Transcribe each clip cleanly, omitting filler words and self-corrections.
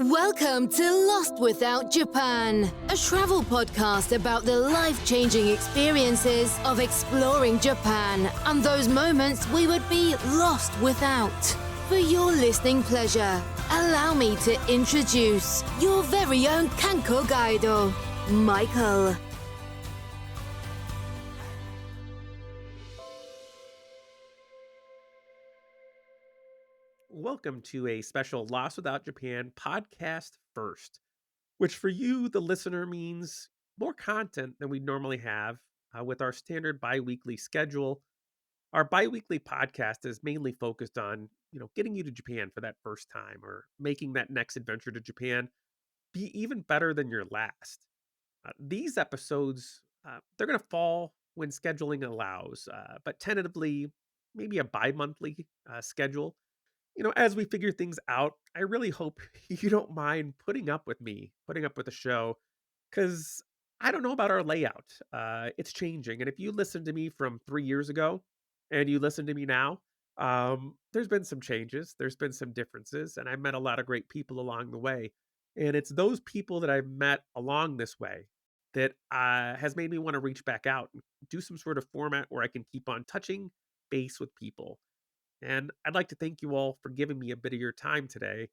Welcome to Lost Without Japan, a travel podcast about the life-changing experiences of exploring Japan and those moments we would be lost without. For your listening pleasure, allow me to introduce your very own Kanko Guido, Michael. Welcome to a special Lost Without Japan podcast first, which for you, the listener, means more content than we normally have with our standard bi-weekly schedule. Our bi-weekly podcast is mainly focused on, getting you to Japan for that first time or making that next adventure to Japan be even better than your last. These episodes, they're going to fall when scheduling allows, but tentatively, maybe a bi-monthly schedule. As we figure things out, I really hope you don't mind putting up with me, putting up with the show, because I don't know about our layout. It's changing. And if you listened to me from 3 years ago and you listen to me now, there's been some changes, there's been some differences, and I met a lot of great people along the way. And it's those people that I've met along this way that has made me want to reach back out and do some sort of format where I can keep on touching base with people. And I'd like to thank you all for giving me a bit of your time today.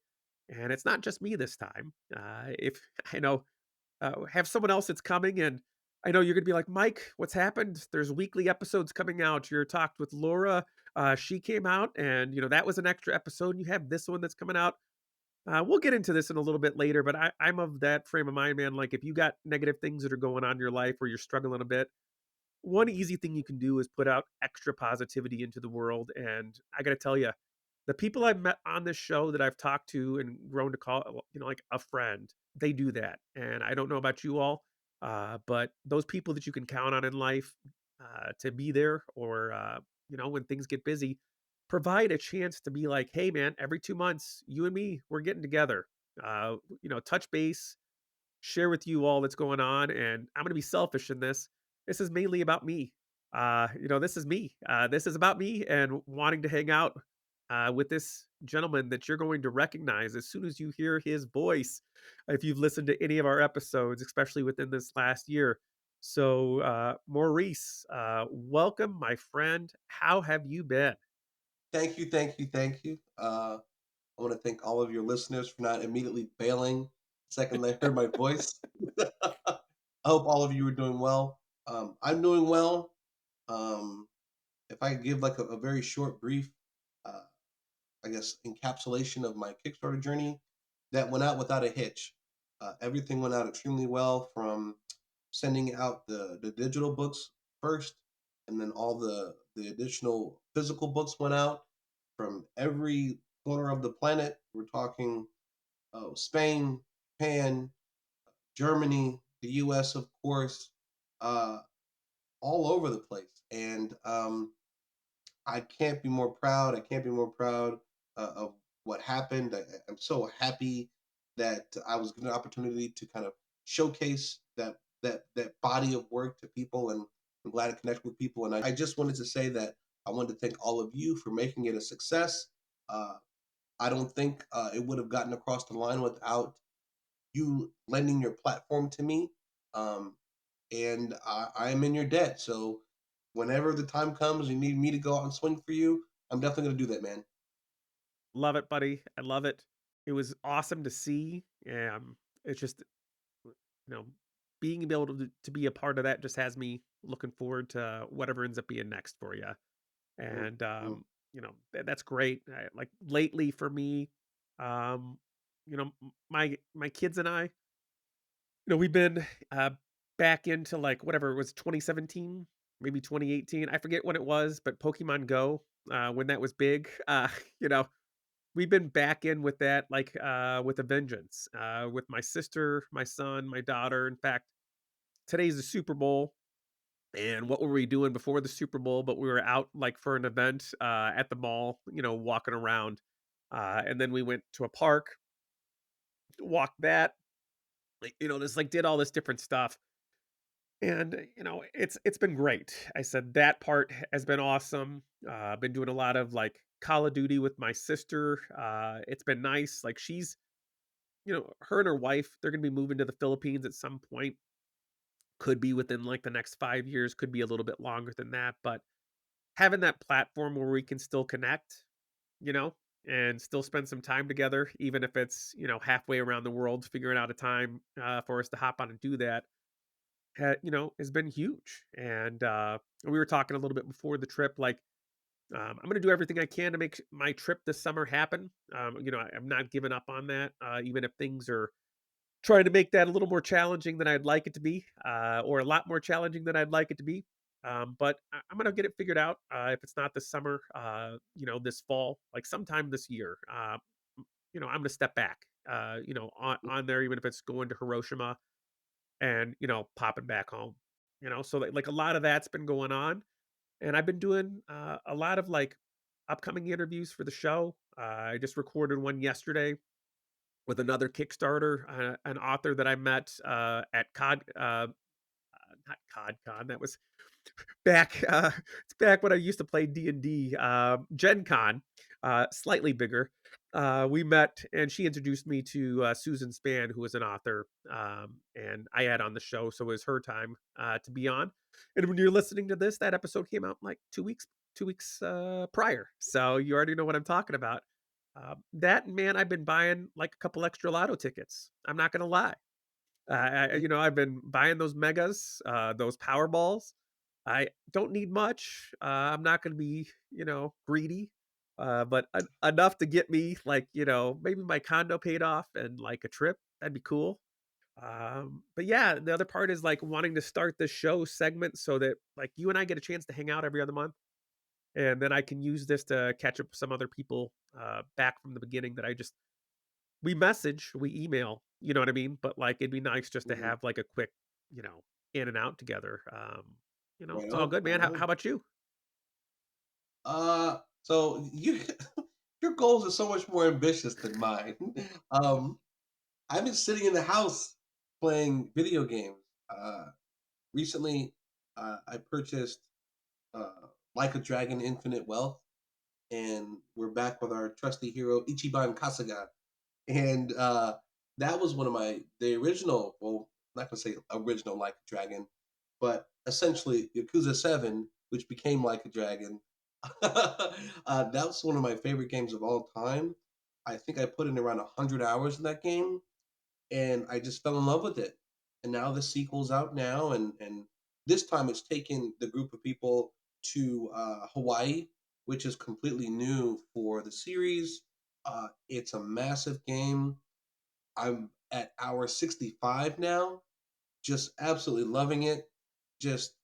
And it's not just me this time. If I know, have someone else that's coming, and I know you're going to be like, Mike, what's happened? There's weekly episodes coming out. You're talked with Laura. She came out, and that was an extra episode. And you have this one that's coming out. We'll get into this in a little bit later, but I'm of that frame of mind, man. Like, if you got negative things that are going on in your life or you're struggling a bit, one easy thing you can do is put out extra positivity into the world. And I got to tell you, the people I've met on this show that I've talked to and grown to call, like a friend, they do that. And I don't know about you all, but those people that you can count on in life to be there, or, when things get busy, provide a chance to be like, hey, man, every 2 months, you and me, we're getting together, touch base, share with you all that's going on. And I'm going to be selfish in this. This is mainly about me. This is me. This is about me and wanting to hang out with this gentleman that you're going to recognize as soon as you hear his voice, if you've listened to any of our episodes, especially within this last year. So, Maurice, welcome, my friend. How have you been? Thank you, thank you, thank you. I want to thank all of your listeners for not immediately bailing the second they heard my voice. I hope all of you are doing well. I'm doing well. Um, if I could give like a very short, brief, uh, I guess, encapsulation of my Kickstarter journey, that went out without a hitch. Everything went out extremely well, from sending out the digital books first, and then all the additional physical books went out from every corner of the planet. We're talking Spain, Japan, Germany, the U.S., of course, uh, all over the place. And I can't be more proud. I can't be more proud of what happened. I'm so happy that I was given an opportunity to kind of showcase that body of work to people, and I'm glad to connect with people. And I just wanted to say that I wanted to thank all of you for making it a success. Uh, I don't think it would have gotten across the line without you lending your platform to me. Um, and I am in your debt. So whenever the time comes you need me to go out and swing for you, I'm definitely going to do that, man. Love it, buddy. I love it. It was awesome to see. It's just you know, being able to be a part of that just has me looking forward to whatever ends up being next for you. Mm, And mm. that's great. Like lately for me, um, my kids and I, we've been back into like whatever it was, 2017, maybe 2018. I forget when it was, but Pokemon Go, when that was big, you know, we've been back in with that, like, with a vengeance, with my sister, my son, my daughter. In fact, today's the Super Bowl, and what were we doing before the Super Bowl? But we were out, like, for an event, at the mall, walking around, and then we went to a park, walked that, like, just, like, did all this different stuff, and, it's been great. I said that part has been awesome. I've been doing a lot of, like, Call of Duty with my sister. It's been nice. Like, she's her and her wife, they're going to be moving to the Philippines at some point. Could be within like the next 5 years, could be a little bit longer than that. But having that platform where we can still connect, you know, and still spend some time together, even if it's, halfway around the world, figuring out a time for us to hop on and do that, has been huge. And we were talking a little bit before the trip, like, I'm going to do everything I can to make my trip this summer happen. I'm not giving up on that, even if things are trying to make that a little more challenging than I'd like it to be, or a lot more challenging than I'd like it to be. But I'm gonna get it figured out. If it's not this summer, this fall, like sometime this year, I'm gonna step back. On there, even if it's going to Hiroshima and popping back home. So like a lot of that's been going on, and I've been doing a lot of like upcoming interviews for the show. I just recorded one yesterday with another Kickstarter, an author that I met at not CodCon. That was back. It's back when I used to play D&D. Gen Con, slightly bigger. We met, and she introduced me to Susan Span, who is an author, and I had on the show, so it was her time to be on. And when you're listening to this, that episode came out like 2 weeks prior, so you already know what I'm talking about. That man, I've been buying like a couple extra lotto tickets. I'm not gonna lie. I've been buying those megas, those Powerballs. I don't need much. I'm not gonna be, greedy, but enough to get me like, maybe my condo paid off and like a trip. That'd be cool. But yeah, the other part is like wanting to start this show segment so that like you and I get a chance to hang out every other month, and then I can use this to catch up with some other people back from the beginning that I just we message, we email, you know what I mean? But, like, it'd be nice just to Mhm. have, like, a quick, in and out together. Right It's all on, good, man. right How on. about you? So you your goals are so much more ambitious than mine. Um, I've been sitting in the house playing video games. Recently, I purchased Like a Dragon Infinite Wealth, and we're back with our trusty hero Ichiban Kasuga. And that was one of the original, well, I'm not gonna say original Like a Dragon, but essentially Yakuza 7, which became Like a Dragon. That was one of my favorite games of all time. I think I put in around 100 hours in that game, and I just fell in love with it. And now the sequel's out now, and this time it's taken the group of people to Hawaii, which is completely new for the series. It's a massive game. I'm at hour 65 now, just absolutely loving it. Just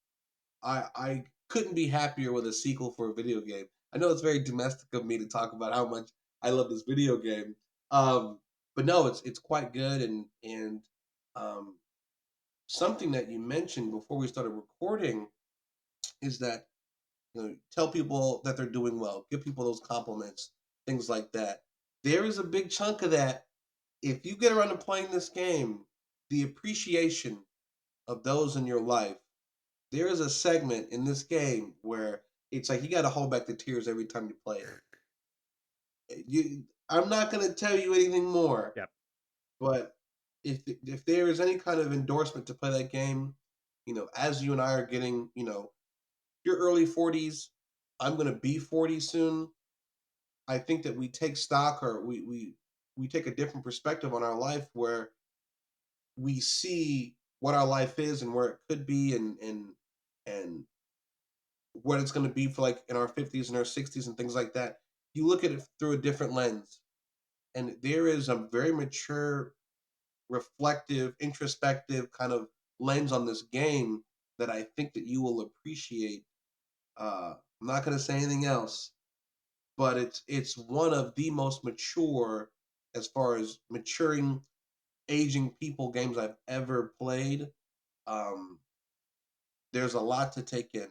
I couldn't be happier with a sequel for a video game. I know it's very domestic of me to talk about how much I love this video game. Um, but no, it's quite good, and um, something that you mentioned before we started recording is that tell people that they're doing well, give people those compliments, things like that. There is a big chunk of that. If you get around to playing this game, the appreciation of those in your life, there is a segment in this game where it's like you got to hold back the tears every time you play it. I'm not going to tell you anything more, Yep. but if there is any kind of endorsement to play that game, as you and I are getting, your early 40s, I'm going to be 40 soon. I think that we take stock, or we take a different perspective on our life, where we see what our life is and where it could be, and what it's going to be for like in our 50s and our 60s and things like that. You look at it through a different lens, and there is a very mature, reflective, introspective kind of lens on this game that I think that you will appreciate. I'm not going to say anything else, but it's one of the most mature, as far as maturing, aging people games I've ever played. Um, there's a lot to take in,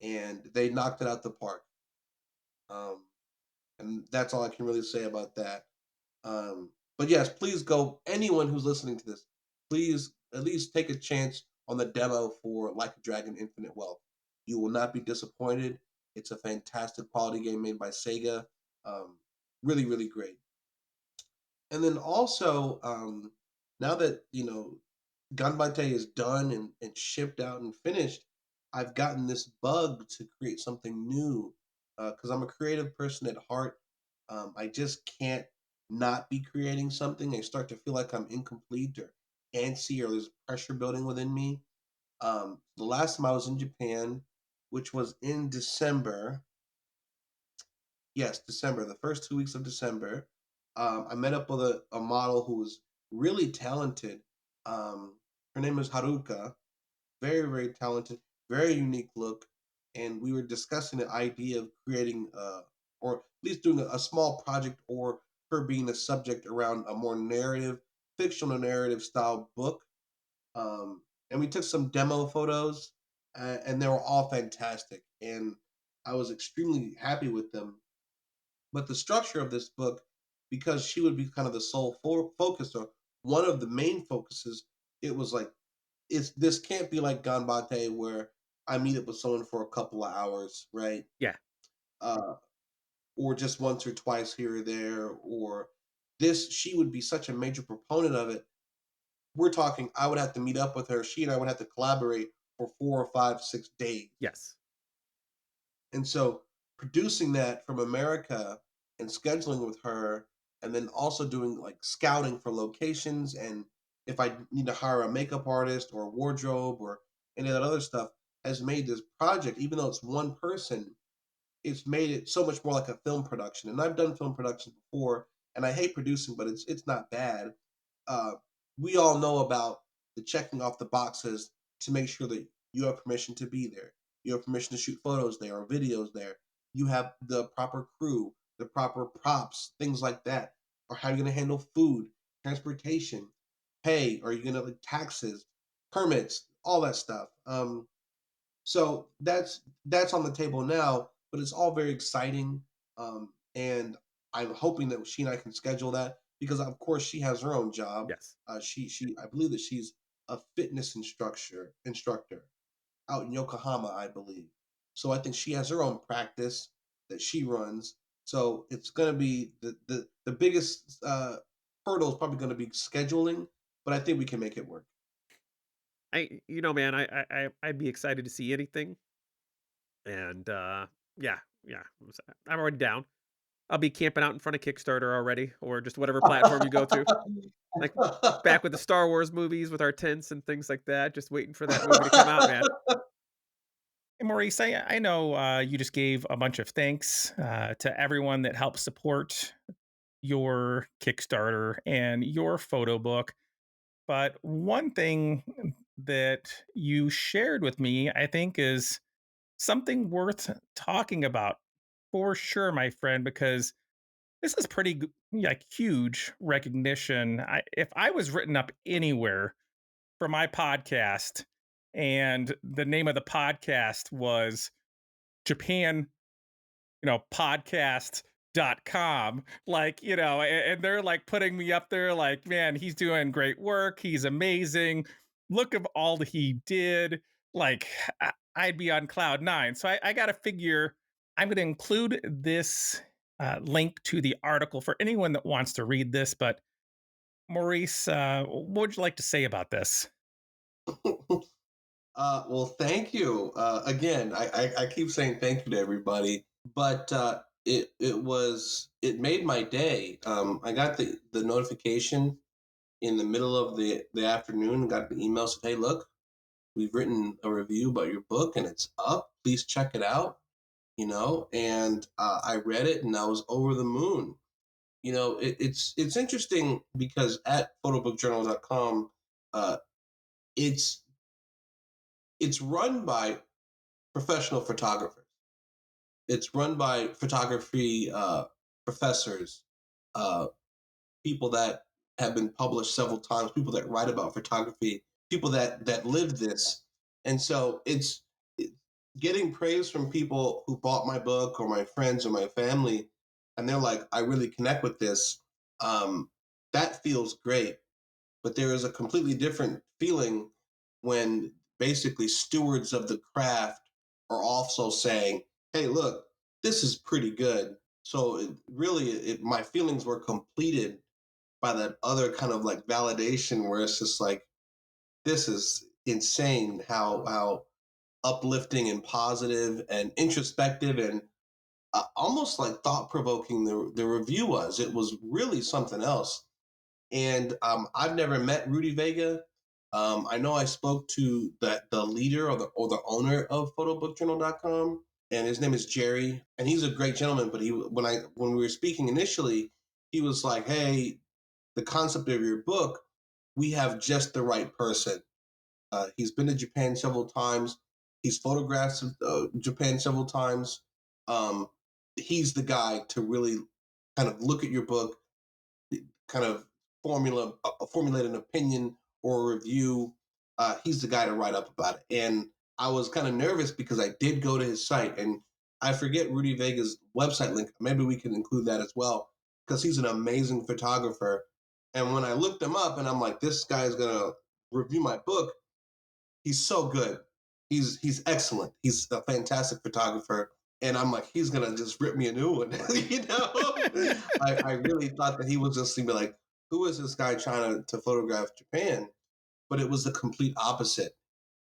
and they knocked it out the park. Um, and that's all I can really say about that. But yes, please go. Anyone who's listening to this, please at least take a chance on the demo for Like a Dragon Infinite Wealth. You will not be disappointed. It's a fantastic quality game made by Sega. Um, really, really great. And then also, now that Ganbate is done and shipped out and finished, I've gotten this bug to create something new because I'm a creative person at heart. I just can't not be creating something. I start to feel like I'm incomplete or antsy or there's pressure building within me. The last time I was in Japan, which was in December, yes, December, the first 2 weeks of December, I met up with a model who was really talented. Her name is Haruka, very, very talented, very unique look. And we were discussing the idea of creating, or at least doing a small project, or her being the subject around a more narrative, fictional narrative style book. And we took some demo photos, and they were all fantastic. And I was extremely happy with them, but the structure of this book, because she would be kind of the sole focus or one of the main focuses, it was like it's this can't be like Ganbate where I meet up with someone for a couple of hours, right? Yeah. Uh, or just once or twice here or there, or this she would be such a major proponent of it. We're talking I would have to meet up with her. She and I would have to collaborate for 4 or 5, 6 days. Yes. And so producing that from America and scheduling with her, and then also doing like scouting for locations, and if I need to hire a makeup artist or a wardrobe or any of that other stuff, has made this project, even though it's one person, it's made it so much more like a film production. And I've done film production before, and I hate producing, but it's not bad. Uh, we all know about the checking off the boxes to make sure that you have permission to be there. You have permission to shoot photos there or videos there. You have the proper crew, the proper props, things like that. Or how you're going to handle food, transportation, pay, are you going to like taxes, permits, all that stuff. So that's on the table now, but it's all very exciting. And I'm hoping that she and I can schedule that because, of course, she has her own job. Yes. She I believe that she's a fitness instructor out in Yokohama, I believe. So I think she has her own practice that she runs. So it's going to be the biggest hurdle is probably going to be scheduling, but I think we can make it work. Man, I'd be excited to see anything. And yeah, yeah. I'm already down. I'll be camping out in front of Kickstarter already, or just whatever platform you go to. Like back with the Star Wars movies with our tents and things like that, just waiting for that movie to come out, man. Hey, Maurice, I know you just gave a bunch of thanks to everyone that helped support your Kickstarter and your photo book. But one thing that you shared with me, I think, is something worth talking about for sure, my friend, because this is pretty like huge recognition. If I was written up anywhere for my podcast and the name of the podcast was Japan, podcast.com, like, and they're like putting me up there like, man, he's doing great work. He's amazing. Look at all that he did. Like, I'd be on cloud nine. So I got to figure I'm going to include this link to the article for anyone that wants to read this. But Maurice, what would you like to say about this? Well, thank you. Again, I keep saying thank you to everybody, but it made my day. I got the notification in the middle of the afternoon. Got the email said, "Hey, look, we've written a review about your book and it's up. Please check it out." And I read it and I was over the moon. It's interesting because at photobookjournal.com, uh, it's it's run by professional photographers. It's run by photography professors, uh, people that have been published several times, people that write about photography, people that live this, and so it's getting praise from people who bought my book or my friends or my family, and they're like, "I really connect with this." That feels great, but there is a completely different feeling when basically stewards of the craft are also saying, "Hey, look, this is pretty good." So my feelings were completed by that other kind of like validation where it's just like, this is insane how uplifting and positive and introspective and almost like thought provoking the review was. It was really something else. And I've never met Rudy Vega. I know I spoke to the leader or the owner of photobookjournal.com, and his name is Jerry, and he's a great gentleman. But when we were speaking initially, he was like, "Hey, the concept of your book, we have just the right person. He's been to Japan several times. He's photographed Japan several times. Um, he's the guy to really kind of look at your book, kind of formulate an opinion or a review. He's the guy to write up about it." And I was kind of nervous because I did go to his site, and I forget Rudy Vega's website link. Maybe we can include that as well because he's an amazing photographer. And when I looked him up, and I'm like, this guy is gonna review my book. He's so good. He's excellent. He's a fantastic photographer. And I'm like, he's gonna just rip me a new one. you know, I really thought that he was just gonna be like, who is this guy trying to photograph Japan? But it was the complete opposite.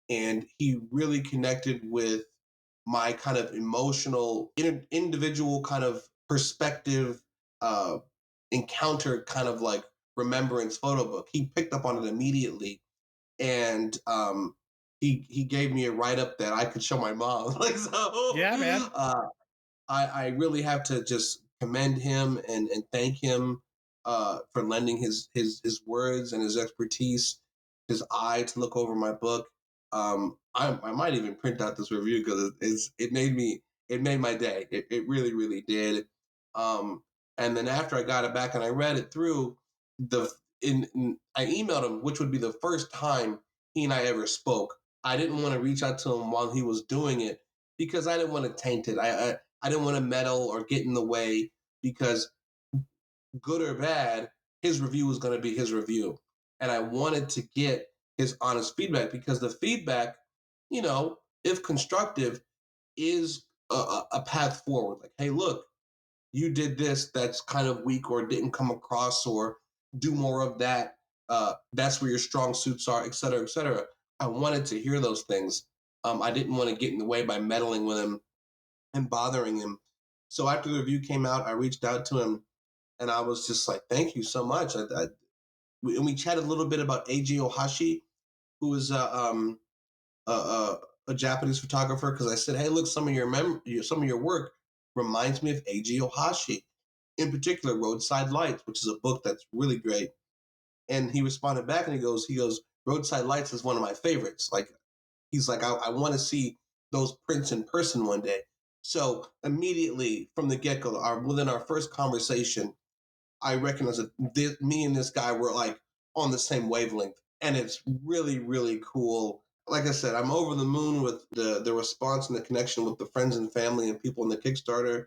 And he really connected with my kind of emotional, individual kind of perspective, uh, encounter, kind of like remembrance photo book. He picked up on it immediately, and he gave me a write up that I could show my mom. Like so, Yeah, man. I really have to just commend him and thank him for lending his words and his expertise, his eye to look over my book. I might even print out this review because it made my day. It really really did. Um, and then after I got it back and I read it through, I emailed him, which would be the first time he and I ever spoke. I didn't want to reach out to him while he was doing it because I didn't want to taint it. I didn't want to meddle or get in the way because good or bad, his review was going to be his review. And I wanted to get his honest feedback because the feedback, if constructive, is a path forward. Like, hey, look, you did this that's kind of weak or didn't come across, or do more of that. That's where your strong suits are, et cetera, et cetera. I wanted to hear those things. I didn't want to get in the way by meddling with him and bothering him. So after the review came out, I reached out to him and I was just like, thank you so much. And we chatted a little bit about Eiji Ohashi, who is a Japanese photographer, because I said, hey, look, some of your work reminds me of Eiji Ohashi, in particular, Roadside Lights, which is a book that's really great. And he responded back and he goes, Roadside Lights is one of my favorites. Like, he's like, I want to see those prints in person one day. So immediately from the get go, within our first conversation, I recognized that me and this guy were like on the same wavelength, and it's really, really cool. Like I said, I'm over the moon with the response and the connection with the friends and family and people in the Kickstarter,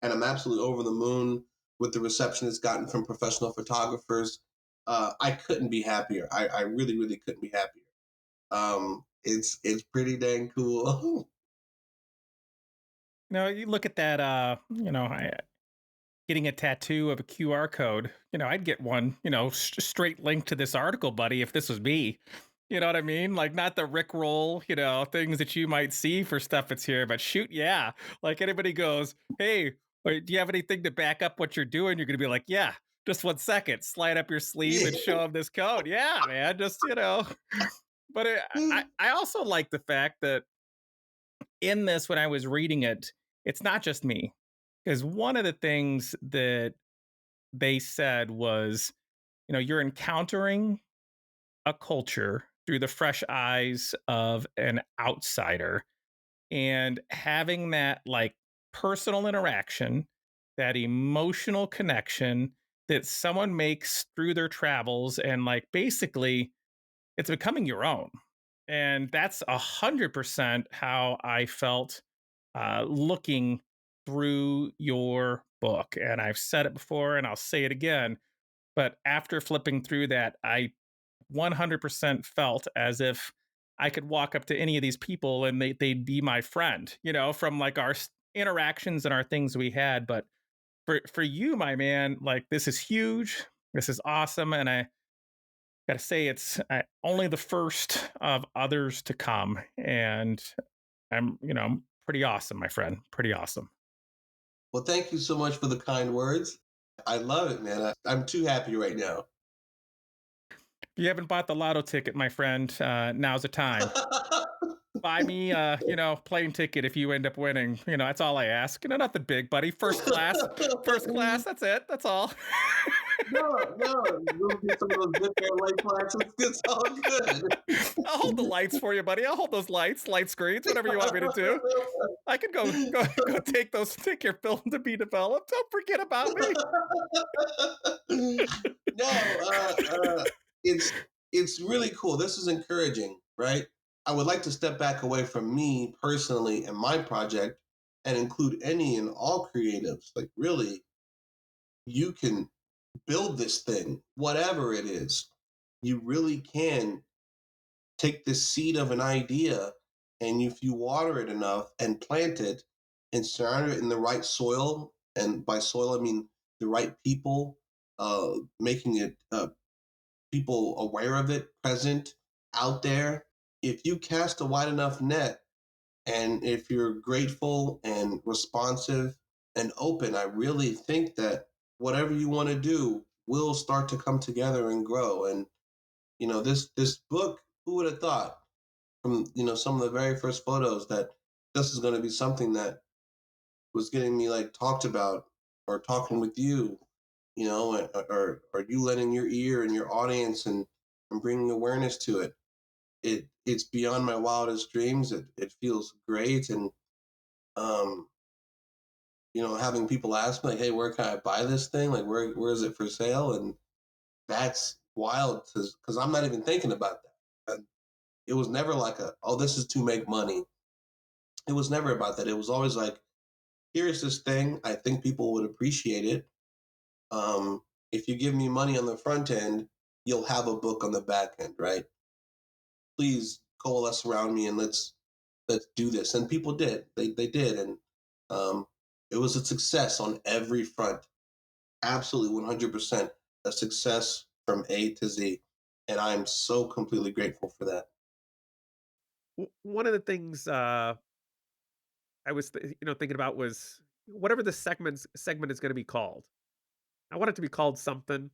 and I'm absolutely over the moon with the reception it's gotten from professional photographers. I couldn't be happier. I really, really couldn't be happier. It's pretty dang cool. You look at that, getting a tattoo of a QR code, I'd get one, straight link to this article, buddy, if this was me. You know what I mean? Like, not the Rickroll, things that you might see for stuff that's here, but shoot, yeah. Like, anybody goes, hey, do you have anything to back up what you're doing? You're going to be like, yeah, just 1 second, slide up your sleeve and show them this code. Yeah, man, just. But I also like the fact that in this, when I was reading it, it's not just me. Because one of the things that they said was, you're encountering a culture through the fresh eyes of an outsider, and having that like personal interaction, that emotional connection that someone makes through their travels, and like basically it's becoming your own. And that's 100% how I felt looking through your book. And I've said it before and I'll say it again. But after flipping through that, I 100% felt as if I could walk up to any of these people and they'd be my friend, from like our interactions and our things we had. But for you, my man, like, this is huge. This is awesome, and I got to say, it's only the first of others to come, and I'm pretty awesome, my friend. Pretty awesome. Well, thank you so much for the kind words. I love it, man. I'm too happy right now. If you haven't bought the lotto ticket, my friend, now's the time. Buy me plane ticket if you end up winning. That's all I ask. Nothing big, buddy. First class. First class, that's it. That's all. No, no, we'll get some of those good air light flashes. It's all good. I'll hold the lights for you, buddy. I'll hold those lights, light screens, whatever you want me to do. I can go take your film to be developed. Don't forget about me. No, it's really cool. This is encouraging, right? I would like to step back away from me personally and my project and include any and all creatives. Like, really, you can build this thing, whatever it is. You really can take the seed of an idea, and if you water it enough and plant it and surround it in the right soil, and by soil I mean the right people, making it people aware of it, present, out there. If you cast a wide enough net, and if you're grateful and responsive and open, I really think that whatever you want to do will start to come together and grow. And this book, who would have thought from some of the very first photos that this is going to be something that was getting me like talked about, or talking with you, or you letting your ear and your audience and bringing awareness to it. It's beyond my wildest dreams. It feels great. And um having people ask me like, hey, where can I buy this thing, like where is it for sale? And that's wild, because I'm not even thinking about that. And it was never like oh, this is to make money. It was never about that. It was always like, here's this thing, I think people would appreciate it. If you give me money on the front end, you'll have a book on the back end, right? Please coalesce around me, and let's do this. And people did. They did. And um, it was a success on every front. Absolutely 100% a success from A to Z. And I'm so completely grateful for that. One of the things I was thinking about was whatever the segment is going to be called. I want it to be called something.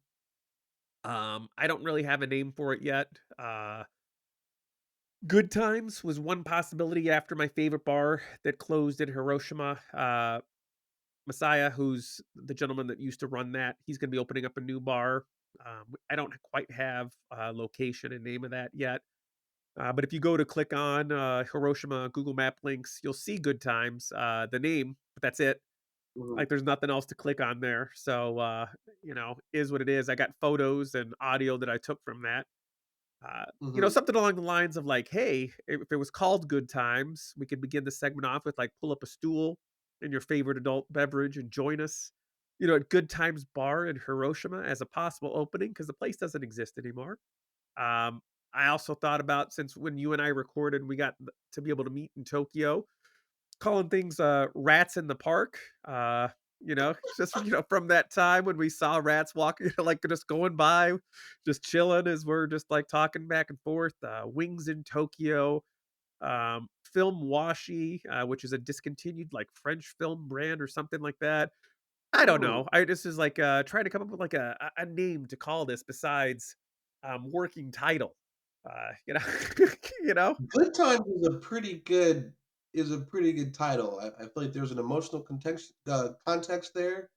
I don't really have a name for it yet. Good Times was one possibility after my favorite bar that closed in Hiroshima. Messiah, who's the gentleman that used to run that, he's going to be opening up a new bar. I don't quite have a location and name of that yet. But if you go to click on Hiroshima Google Map links, you'll see Good Times, the name, but that's it. Hmm. Like, there's nothing else to click on there. So, is what it is. I got photos and audio that I took from that. Hmm. Something along the lines of like, hey, if it was called Good Times, we could begin the segment off with like, pull up a stool and your favorite adult beverage and join us, at Good Times Bar in Hiroshima as a possible opening, because the place doesn't exist anymore. Um, I also thought about, since when you and I recorded, we got to be able to meet in Tokyo, calling things rats in the park. Just from that time when we saw rats walking, like just going by, just chilling as we're just like talking back and forth. Wings in Tokyo, Film Washi, which is a discontinued like French film brand or something like that. I don't Hmm. know. I just is like trying to come up with like a name to call this besides working title. you know. Good Times is a pretty good title. I feel like there's an emotional context there.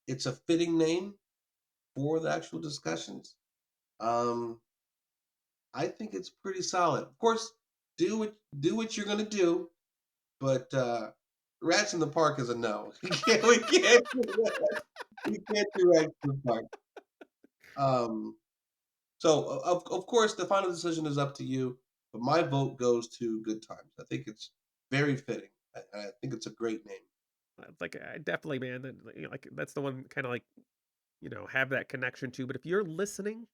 It's a fitting name for the actual discussions. Um, I think it's pretty solid. Of course, do what you're gonna do, but Rats in the Park is a no. We can't do that. We can't do Rats in the Park. Um, so of course the final decision is up to you, but my vote goes to Good Times. I think it's very fitting. I think it's a great name. Like, I definitely, man, like that's the one kind of like, have that connection to. But if you're listening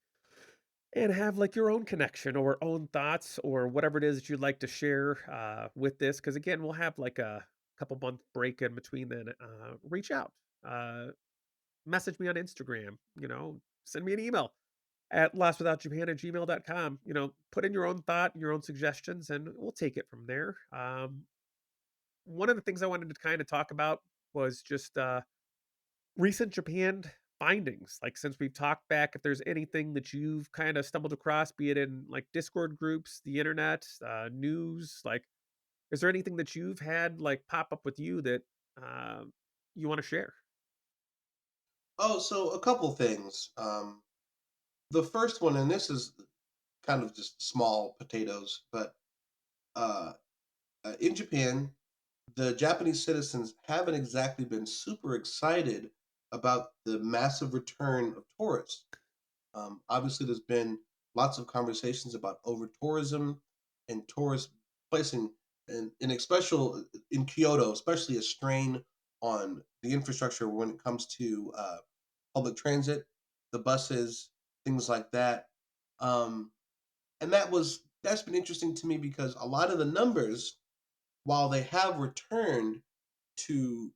and have like your own connection or own thoughts or whatever it is that you'd like to share with this, because again, we'll have like a couple month break in between, then reach out. Uh, message me on Instagram, send me an email at lostwithoutjapan@gmail.com. Put in your own thought, your own suggestions, and we'll take it from there. One of the things I wanted to kind of talk about was just recent Japan findings. Like, since we've talked back, if there's anything that you've kind of stumbled across, be it in like Discord groups, the internet, news, like, is there anything that you've had like pop up with you that uh, you want to share? Oh, so a couple things. The first one, and this is kind of just small potatoes, but uh, in Japan, the Japanese citizens haven't exactly been super excited about the massive return of tourists. Obviously, there's been lots of conversations about over tourism and tourists placing, in especial in Kyoto, especially a strain on the infrastructure when it comes to public transit, the buses, things like that. Um, and that's been interesting to me because a lot of the numbers, while they have returned to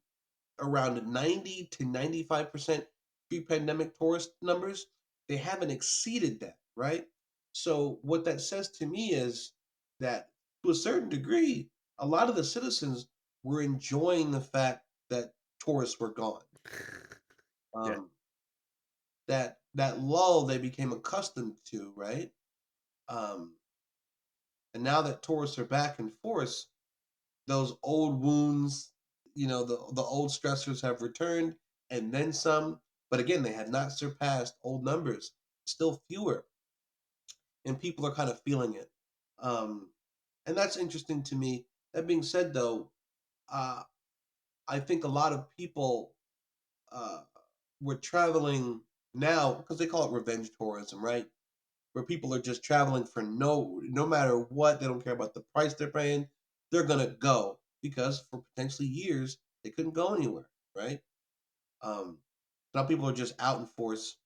around 90 to 95% pre-pandemic tourist numbers, they haven't exceeded that, right? So what that says to me is that to a certain degree, a lot of the citizens were enjoying the fact that tourists were gone. Yeah. Um, that lull they became accustomed to, right? Um, and now that tourists are back in force, those old wounds, the old stressors have returned and then some. But again, they had not surpassed old numbers, still fewer, and people are kind of feeling it. Um, and that's interesting to me. That being said, though, uh, I think a lot of people uh, were traveling now because they call it revenge tourism, right? Where people are just traveling for no matter what, they don't care about the price they're paying. They're gonna go because for potentially years they couldn't go anywhere, right? Um, Now people are just out in force.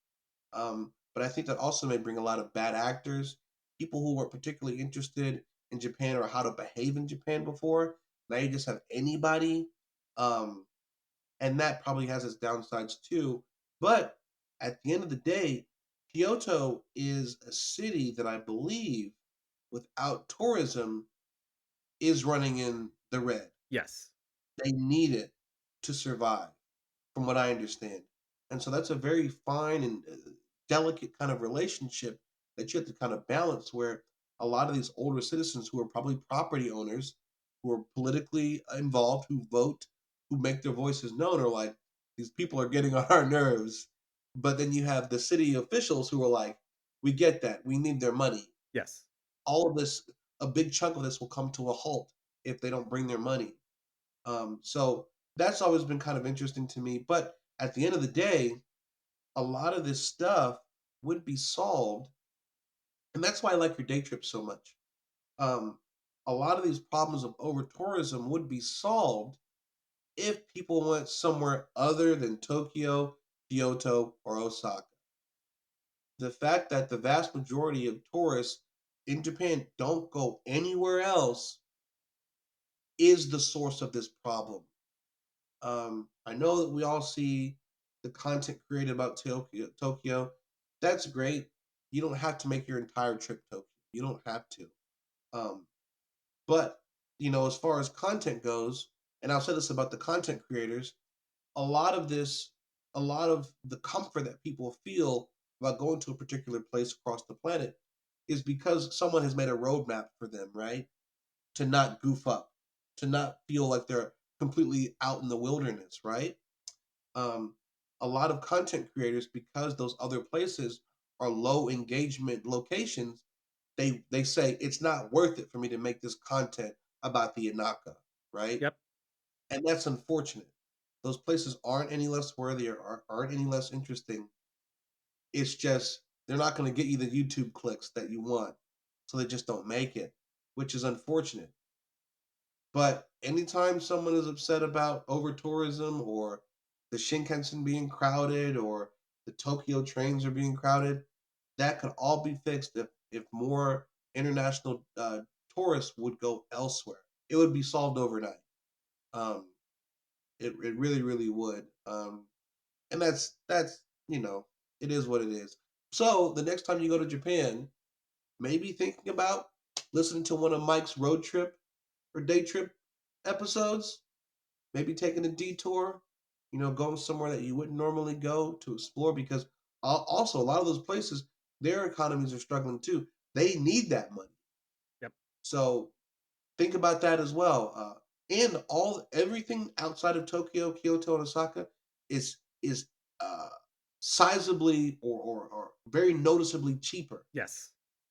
But I think that also may bring a lot of bad actors, people who weren't particularly interested in Japan or how to behave in Japan before. Now you just have anybody, um, and that probably has its downsides too. But at the end of the day, Kyoto is a city that I believe, without tourism, is running in the red. Yes. They need it to survive, from what I understand. And so that's a very fine and delicate kind of relationship that you have to kind of balance where a lot of these older citizens who are probably property owners, who are politically involved, who vote, who make their voices known, are like, these people are getting on our nerves. But then you have the city officials who are like, we get that. We need their money. Yes. All of this, a big chunk of this will come to a halt if they don't bring their money. So that's always been kind of interesting to me. But at the end of the day, a lot of this stuff would be solved, and that's why I like your day trip so much. Um, a lot of these problems of over tourism would be solved if people went somewhere other than Tokyo, Kyoto, or Osaka. The fact that the vast majority of tourists in Japan don't go anywhere else is the source of this problem. I know that we all see the content created about Tokyo. That's great. You don't have to make your entire trip Tokyo. You don't have to. Um, but as far as content goes, and I'll say this about the content creators, a lot of this, a lot of the comfort that people feel about going to a particular place across the planet is because someone has made a roadmap for them, right? To not goof up, to not feel like they're completely out in the wilderness, right? um, a lot of content creators, because those other places are low engagement locations, they say it's not worth it for me to make this content about the Inaka, right? Yep. And that's unfortunate. Those places aren't any less worthy or aren't any less interesting. It's just they're not going to get you the YouTube clicks that you want, so they just don't make it, which is unfortunate. But anytime someone is upset about over tourism or the Shinkansen being crowded or the Tokyo trains are being crowded, that could all be fixed if more international tourists would go elsewhere. It would be solved overnight. Um, it really, really would. And that's it is what it is. So the next time you go to Japan, maybe thinking about listening to one of Mike's road trip or day trip episodes, maybe taking a detour, going somewhere that you wouldn't normally go to explore because also a lot of those places, their economies are struggling too. They need that money. Yep. So think about that as well. And everything outside of Tokyo, Kyoto, and Osaka is uh, sizably or very noticeably cheaper. Yes.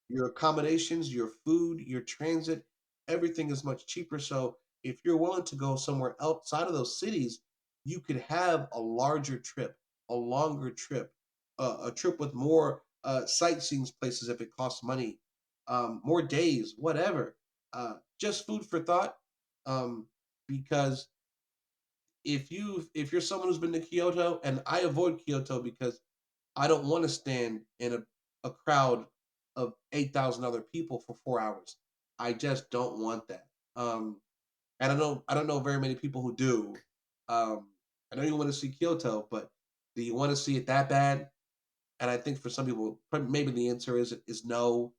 Your accommodations, your food, your transit, everything is much cheaper. So if you're willing to go somewhere outside of those cities, you could have a larger trip, a longer trip, a trip with more sightseeing places if it costs money, more days, whatever. Just food for thought. Um, because if you're someone who's been to Kyoto, and I avoid Kyoto because I don't want to stand in a crowd of 8,000 other people for 4 hours. I just don't want that. And I don't know very many people who do. I know you want to see Kyoto, but do you want to see it that bad? And I think for some people, maybe the answer is no.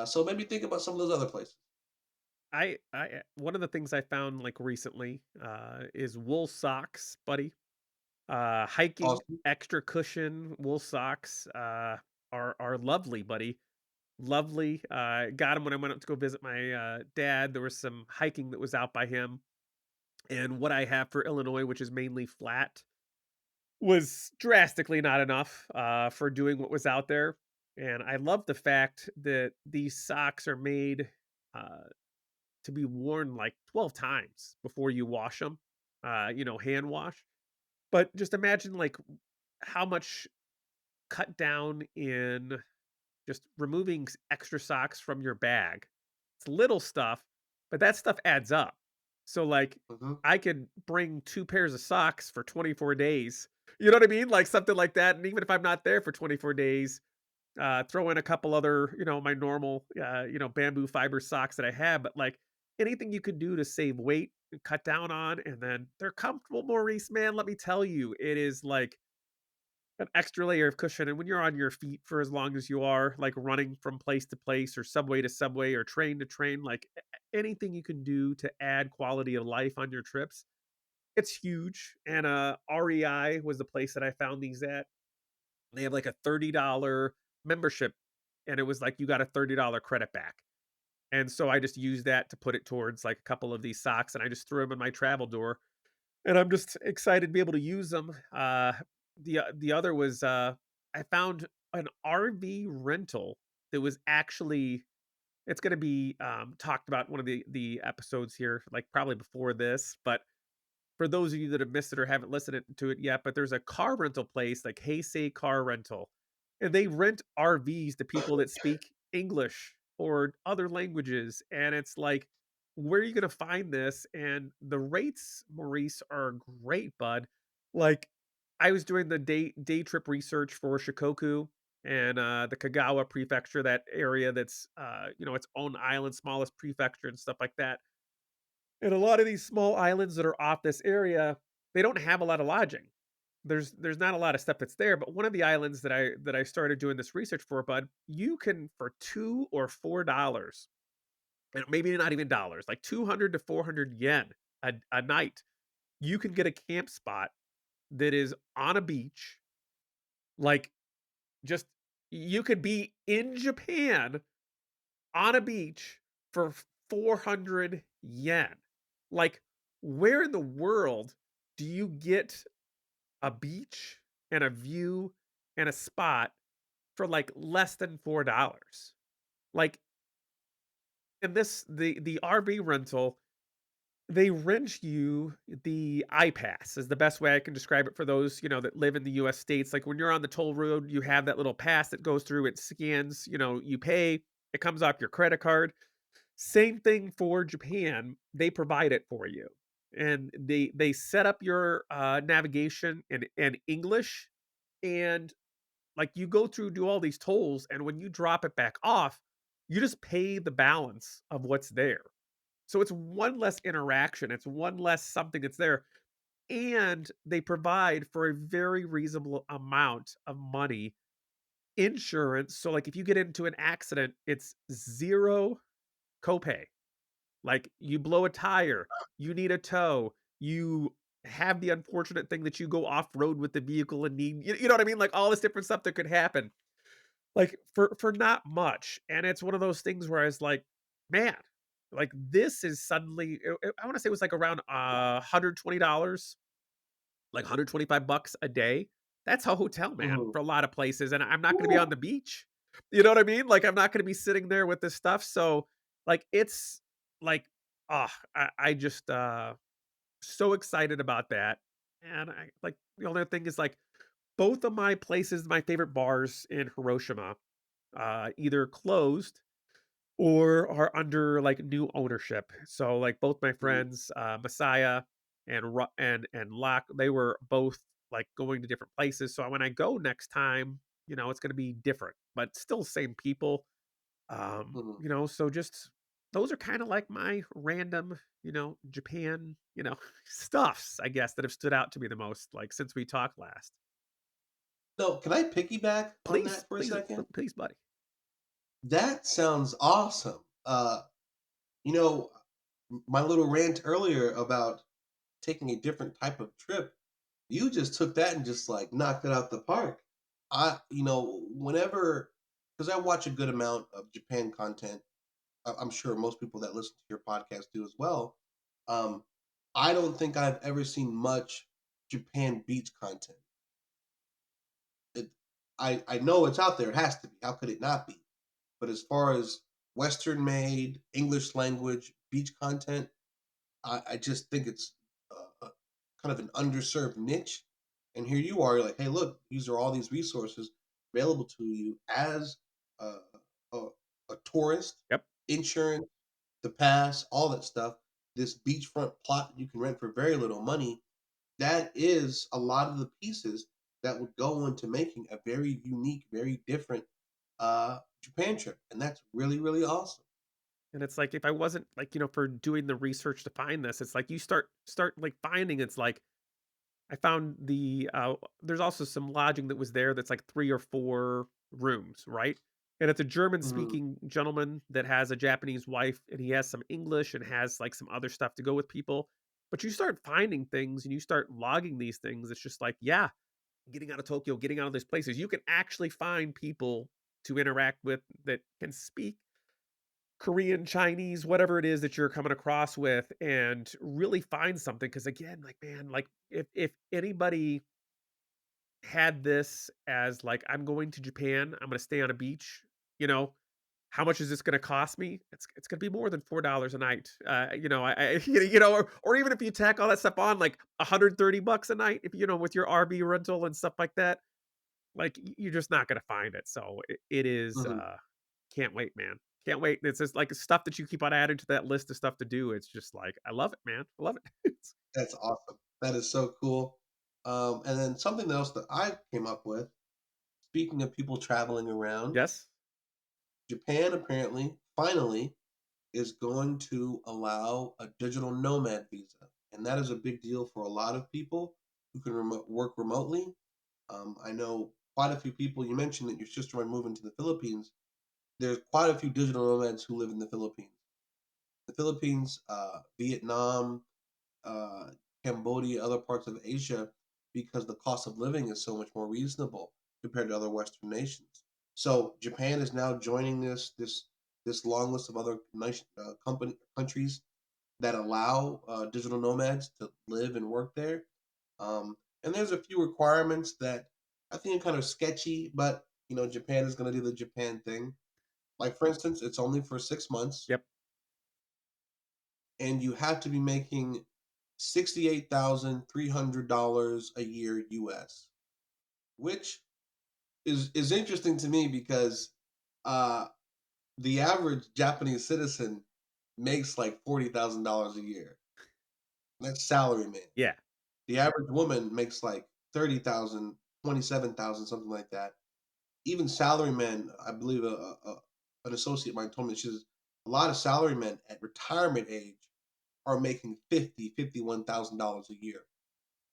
So maybe think about some of those other places. One of the things I found like recently is wool socks, buddy. Hiking Awesome. extra cushion wool socks are lovely, buddy. Lovely. Got them when I went up to go visit my dad. There was some hiking that was out by him, and what I have for Illinois, which is mainly flat, was drastically not enough for doing what was out there. And I love the fact that these socks are made uh, to be worn like 12 times before you wash them. Hand wash. But just imagine like how much cut down in just removing extra socks from your bag. It's little stuff, but that stuff adds up. So, like, Hmm. I could bring 2 pairs of socks for 24 days. You know what I mean? Like, something like that, and even if I'm not there for 24 days, throw in a couple other, my normal, bamboo fiber socks that I have, but, like, anything you could do to save weight and cut down on, and then they're comfortable, Maurice, man, let me tell you, it is like an extra layer of cushion, and when you're on your feet for as long as you are, like running from place to place or subway to subway or train to train, like anything you can do to add quality of life on your trips, it's huge. And REI was the place that I found these at. They have like a $30 membership, and it was like you got a $30 credit back. And so I just used that to put it towards like a couple of these socks, and I just threw them in my travel door, and I'm just excited to be able to use them. The other was, I found an RV rental that was actually it's gonna be, talked about in one of the episodes here, like, probably before this, but for those of you that have missed it or haven't listened to it yet, but there's a car rental place like Heisei Car Rental, and they rent RVs to people that speak English or other languages, and it's like, where are you gonna find this? And the rates, Maurice, are great, bud. Like, I was doing the day trip research for Shikoku and the Kagawa prefecture, that area that's its own island, smallest prefecture and stuff like that. And a lot of these small islands that are off this area, they don't have a lot of lodging. There's not a lot of stuff that's there, but one of the islands that I started doing this research for, bud, you can for $2 or $4, and maybe not even dollars, like 200 to 400 yen a night, you can get a camp spot that is on a beach. Like, just you could be in Japan on a beach for 400 yen. Like, where in the world do you get a beach and a view and a spot for like less than $4? Like, and the RV rental, they rent you the iPass is the best way I can describe it for those, that live in the US states. Like when you're on the toll road, you have that little pass that goes through, it scans, you pay, it comes off your credit card. Same thing for Japan, they provide it for you. And they set up your, navigation in English, and, like, you go through, do all these tolls, and when you drop it back off, you just pay the balance of what's there. So it's one less interaction, it's one less something that's there. and they provide for a very reasonable amount of money insurance. So, like, if you get into an accident, it's 0 copay. Like, you blow a tire, you need a tow, you have the unfortunate thing that you go off-road with the vehicle and need you know what I mean? Like, all this different stuff that could happen, like, for not much, and it's one of those things where I was like, "Man, like, this is suddenly" I wanna say it was, like, around, $120, like, 125 bucks a day. That's a hotel, man, Mhm. for a lot of places, and I'm not gonna be on Woo! the beach. You know what I mean? Like, I'm not gonna be sitting there with this stuff, so, like, it's like, I just, so excited about that, and I like, the only other thing is, like, both of my places, my favorite bars in Hiroshima, either closed or are under, like, new ownership. So, like, both my Mhm. friends, Messiah and and Locke, they were both, like, going to different places. So when I go next time, it's gonna be different, but still same people. Mhm. So just those are kinda like my random, Japan, stuffs, I guess, that have stood out to me the most, like, since we talked last. So, can I piggyback on Please, that for a please, second? please, buddy. That sounds awesome. You know, my little rant earlier about taking a different type of trip, you just took that and just like knocked it out the park. Whenever, because I watch a good amount of Japan content, I'm sure most people that listen to your podcast do as well. Um, I don't think I've ever seen much Japan beach content. It, I know it's out there. It has to be. How could it not be? But as far as Western made English language beach content, I just think it's kind of an underserved niche. And here you are, you're like, hey, look, these are all these resources available to you as a, a, a tourist, Yep. insurance, the pass, all that stuff. This beachfront plot that you can rent for very little money. That is a lot of the pieces that would go into making a very unique, very different Japan trip, and that's really, really awesome. And it's like if I wasn't like, for doing the research to find this, it's like you start like finding it's like I found there's also some lodging that was there that's like 3 or 4 rooms, right? And it's a German Hmm. speaking gentleman that has a Japanese wife and he has some English and has like some other stuff to go with people. But you start finding things and you start logging these things. It's just like, yeah, getting out of Tokyo, getting out of these places, you can actually find people to interact with that can speak Korean, Chinese, whatever it is that you're coming across with and really find something. Cause again, like, man, like if anybody had this as like, I'm going to Japan, I'm gonna stay on a beach, you know, how much is this gonna cost me? It's gonna be more than $4 a night. Or even if you tack all that stuff on, like 130 bucks a night, if with your RV rental and stuff like that, like you're just not gonna find it. So it is Hmm. can't wait, man. Can't wait. It's just like stuff that you keep on adding to that list of stuff to do. It's just like I love it, man. I love it. That's awesome. That is so cool. And then something else that I came up with, speaking of people traveling around, Yes. Japan apparently finally is going to allow a digital nomad visa. And that is a big deal for a lot of people who can work remotely. I know quite a few people. You mentioned that your sister might move into the Philippines. There's quite a few digital nomads who live in the Philippines. The Philippines, Vietnam, uh, Cambodia, other parts of Asia, because the cost of living is so much more reasonable compared to other Western nations. So Japan is now joining this long list of other countries that allow digital nomads to live and work there. And there's a few requirements that I think are kind of sketchy, but Japan is going to do the Japan thing. Like for instance, it's only for 6 months, Yep. and you have to be making $68,300 a year US, which is interesting to me because uh, the average Japanese citizen makes like $40,000 a year. That's salary man. Yeah. The average woman makes like 30,000, 27,000, something like that. Even salary men, I believe an associate of mine told me she's a lot of salary men at retirement age are making $50,000, $51,000 a year.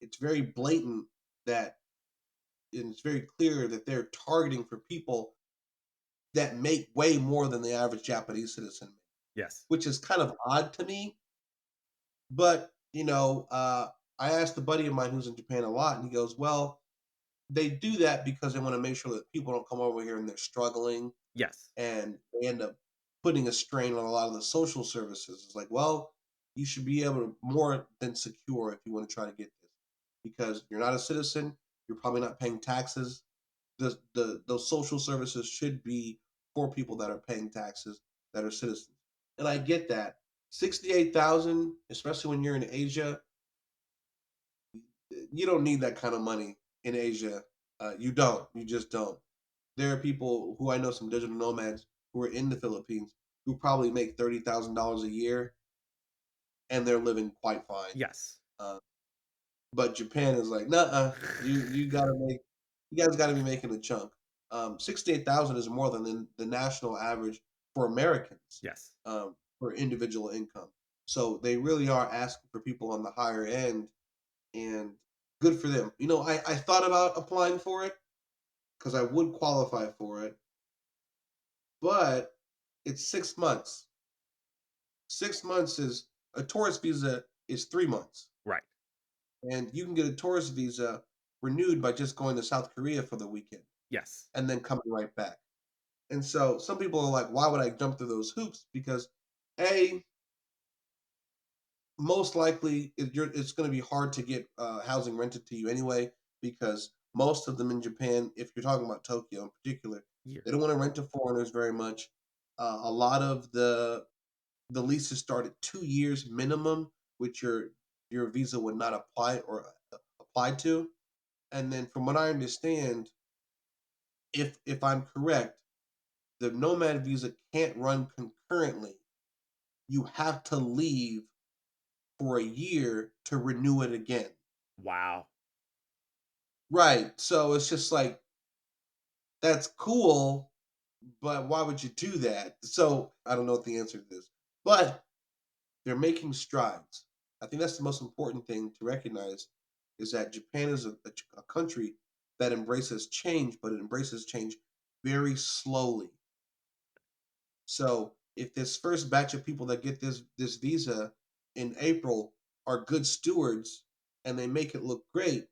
it's very blatant that, and it's very clear that they're targeting for people that make way more than the average Japanese citizen, Yes. which is kind of odd to me. But I asked a buddy of mine who's in Japan a lot, and he goes, "Well, they do that because they want to make sure that people don't come over here and they're struggling, Yes. and they end up putting a strain on a lot of the social services." It's like, well, you should be able to more than secure if you want to try to get this, because you're not a citizen, you're probably not paying taxes. Those social services should be for people that are paying taxes, that are citizens. And I get that. 68,000, especially when you're in Asia, you don't need that kind of money in Asia. You don't. You just don't. There are people who I know, some digital nomads who are in the Philippines, who probably make $30,000 a year, and they're living quite fine. Yes. Uh, but Japan is like, nah, you guys got to be making a chunk. 68,000 is more than the national average for Americans, Yes. for individual income. So they really are asking for people on the higher end, and good for them. I thought about applying for it because I would qualify for it, but it's 6 months. 6 months is a tourist visa is 3 months, Right. and you can get a tourist visa renewed by just going to South Korea for the weekend Yes. and then coming right back. And so some people are like, why would I jump through those hoops? Because a most likely it's going to be hard to get housing rented to you anyway, because most of them in Japan, if you're talking about Tokyo in particular, Year. they don't want to rent to foreigners very much. A lot of the leases start at 2 years minimum, which your visa would not apply or apply to. And then, from what I understand, if I'm correct, the nomad visa can't run concurrently. You have to leave for a year to renew it again. Wow. Right. So it's just like, that's cool, but why would you do that? So I don't know what the answer to this, but they're making strides. I think that's the most important thing to recognize, is that Japan is a country that embraces change, but it embraces change very slowly. So if this first batch of people that get this visa in April are good stewards and they make it look great,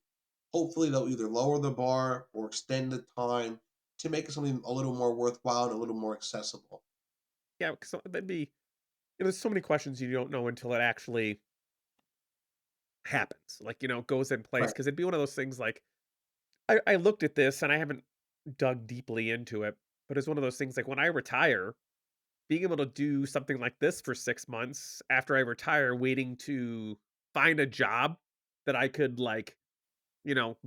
hopefully they'll either lower the bar or extend the time to make it something a little more worthwhile and a little more accessible. Yeah. Because that'd be. There's so many questions you don't know until it actually happens. Like goes in place. Right. Because it'd be one of those things. Like I looked at this and I haven't dug deeply into it, but it's one of those things. Like when I retire, being able to do something like this for 6 months after I retire, waiting to find a job that I could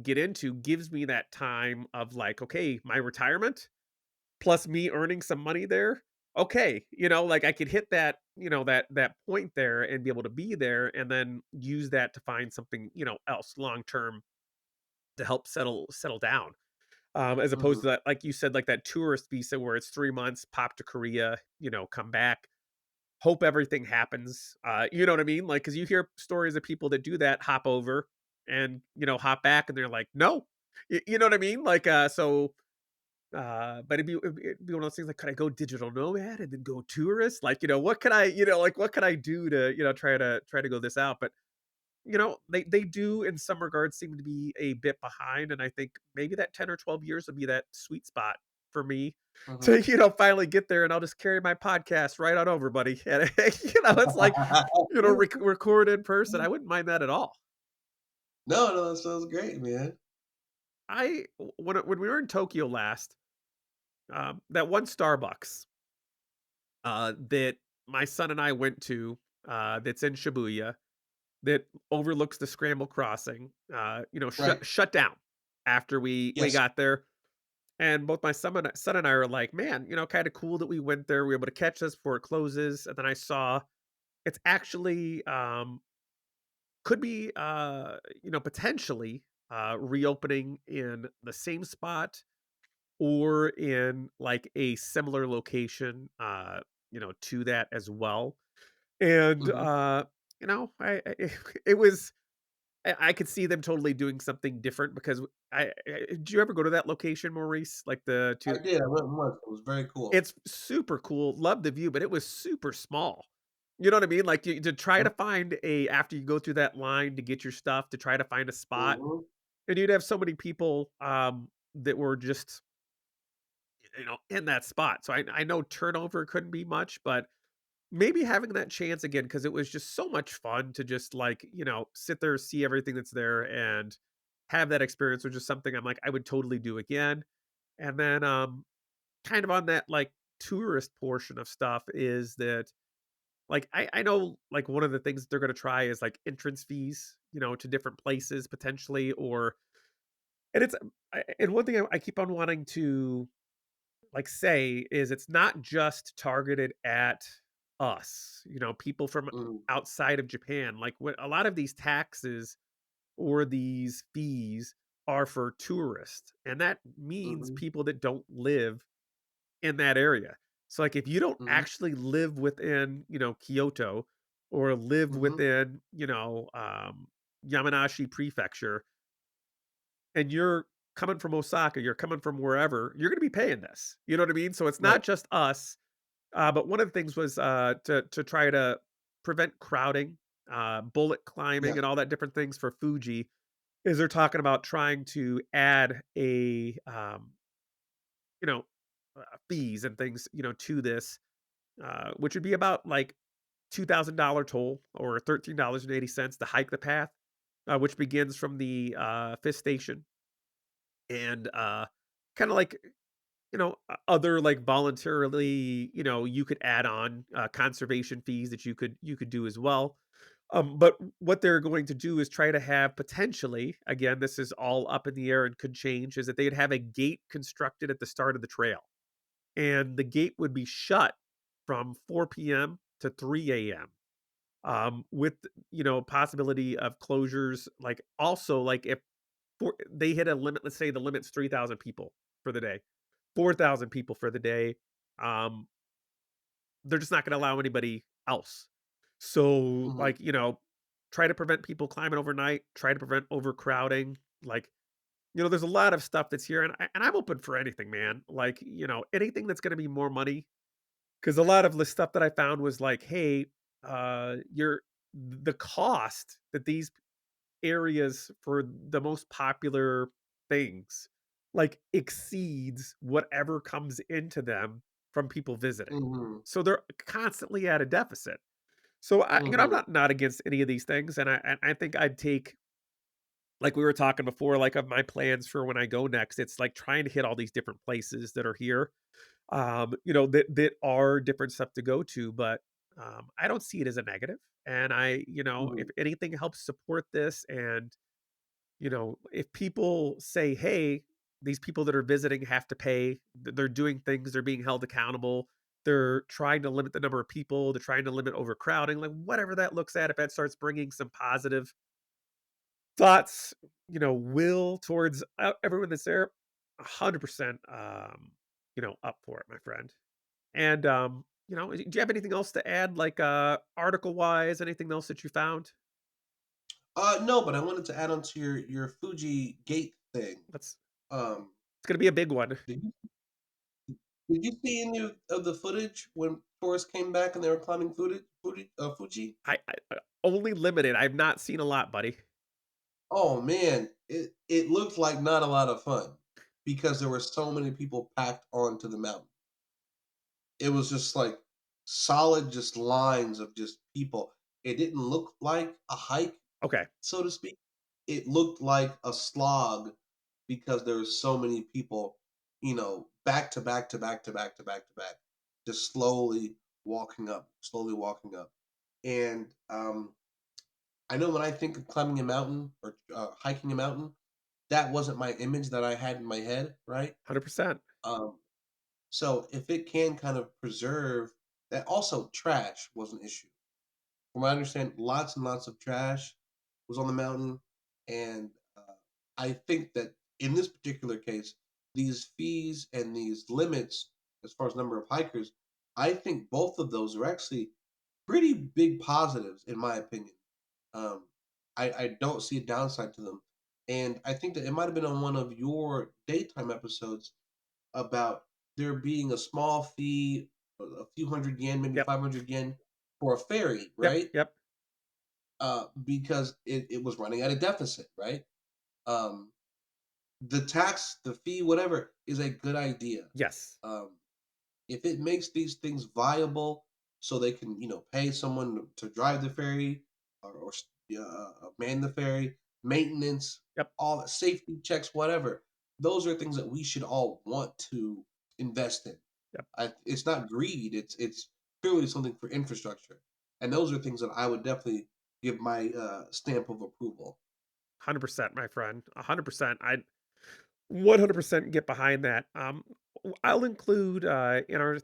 get into, gives me that time of like, okay, my retirement plus me earning some money there. Okay, like I could hit that, that point there and be able to be there and then use that to find something, else long term to help settle down. As opposed Hmm. to that, like you said, like that tourist visa where it's 3 months, pop to Korea, come back, hope everything happens. You know what I mean? Like, because you hear stories of people that do that, hop over and hop back, and they're like, no, you know what I mean? Like, but it'd be one of those things like, could I go digital nomad and then go tourist? Like, what could I, like, what could I do to, try to go this out? But they do in some regards seem to be a bit behind, and I think maybe that 10 or 12 years would be that sweet spot for me Hmm. to, finally get there, and I'll just carry my podcast right on over, buddy. And it's like, record in person. I wouldn't mind that at all. No, no, that sounds great, man. When we were in Tokyo last, that one Starbucks that my son and I went to, that's in Shibuya, that overlooks the Scramble Crossing, Right. shut down after we Yes. got there. And both my son and I are like, man, kind of cool that we went there. We were able to catch this before it closes. And then I saw it's actually could be potentially reopening in the same spot or in like a similar location to that as well. And Hmm. I it was I could see them totally doing something different because did you ever go to that location, Maurice? Like the I to did. I went once. It was very cool. it's super cool. Love the view, but it was super small. You know what I mean? Like to try to find a after you go through that line to get your stuff to try to find a spot, Mm-hmm. and you'd have so many people that were just in that spot. So I know turnover couldn't be much, but maybe having that chance again because it was just so much fun to just like sit there, see everything that's there, and have that experience, which is something I'm like I would totally do again. And then kind of on that like tourist portion of stuff is that like I know like one of the things that they're going to try is like entrance fees, to different places potentially, or and it's and one thing I keep on wanting to like say is it's not just targeted at us, people from Mm-hmm. outside of Japan. Like what a lot of these taxes or these fees are for tourists, and that means Mm-hmm. people that don't live in that area. So like if you don't Mm-hmm. actually live within, Kyoto or live Mm-hmm. within, Yamanashi prefecture and you're coming from Osaka, you're coming from wherever, you're going to be paying this. You know what I mean? So it's Right. not just us. But one of the things was to try to prevent crowding, bullet climbing, Yeah. and all that different things for Fuji. Is they're talking about trying to add a you know fees and things to this, which would be about like $2,000 toll or $13.80 to hike the path, which begins from the fifth station and kind of like other like voluntarily, you could add on conservation fees that you could do as well. But what they're going to do is try to have potentially, again, this is all up in the air and could change, is that they'd have a gate constructed at the start of the trail. And the gate would be shut from 4 p.m. to 3 a.m. With possibility of closures, like also like if they hit a limit, let's say the limit's 3,000 people for the day, 4,000 people for the day. Um, they're just not going to allow anybody else. So, Mm-hmm. like, try to prevent people climbing overnight, try to prevent overcrowding. Like, there's a lot of stuff that's here, and I'm open for anything, man. Like, anything that's going to be more money. Because a lot of the stuff that I found was like, hey, you're the cost that these areas for the most popular things, like, exceeds whatever comes into them from people visiting. Mm-hmm. So they're constantly at a deficit. So I'm Mm-hmm. not against any of these things, and I think I'd take like we were talking before, like of my plans for when I go next, it's like trying to hit all these different places that are here, that are different stuff to go to, but I don't see it as a negative. And if Mm-hmm. anything helps support this and if people say, "Hey, these people that are visiting have to pay. They're doing things. They're being held accountable. They're trying to limit the number of people. They're trying to limit overcrowding." Like whatever that looks at, if that starts bringing some positive thoughts, will towards everyone that's there, 100%, up for it, my friend. And do you have anything else to add, like article wise? Anything else that you found? No, but I wanted to add on to your Fuji gate thing. Let's. Um, It's gonna be a big one. did you did you see any of the footage when tourists came back and they were climbing Fuji? I only limited. I've not seen a lot, buddy. Oh man, it looked like not a lot of fun because there were so many people packed onto the mountain. It was just like solid, just lines of just people. It didn't look like a hike, Okay, so to speak. It looked like a slog because there were so many people, back to back to back to back to back to back, just slowly walking up. And I know when I think of climbing a mountain or hiking a mountain, that wasn't my image that I had in my head, right? 100%. Um, so if it can kind of preserve that, also trash was an issue. From what I understand, lots and lots of trash was on the mountain, and I think that in this particular case, these fees and these limits, as far as number of hikers, I think both of those are actually pretty big positives, in my opinion. Um, I don't see a downside to them. And I think that it might have been on one of your daytime episodes about there being a small fee, a few hundred yen, maybe Yep. 500 yen for a ferry, Yep. right? Yep. Because it was running at a deficit, right? Um, the tax, the fee, whatever, is a good idea. Yes. Um, if it makes these things viable, so they can, pay someone to drive the ferry or man the ferry, maintenance, Yep. all the safety checks, whatever. Those are things that we should all want to invest in. Yep. It's not greed. It's purely something for infrastructure, and those are things that I would definitely give my stamp of approval. 100%, my friend. 100%. I 100% get behind that. I'll include in our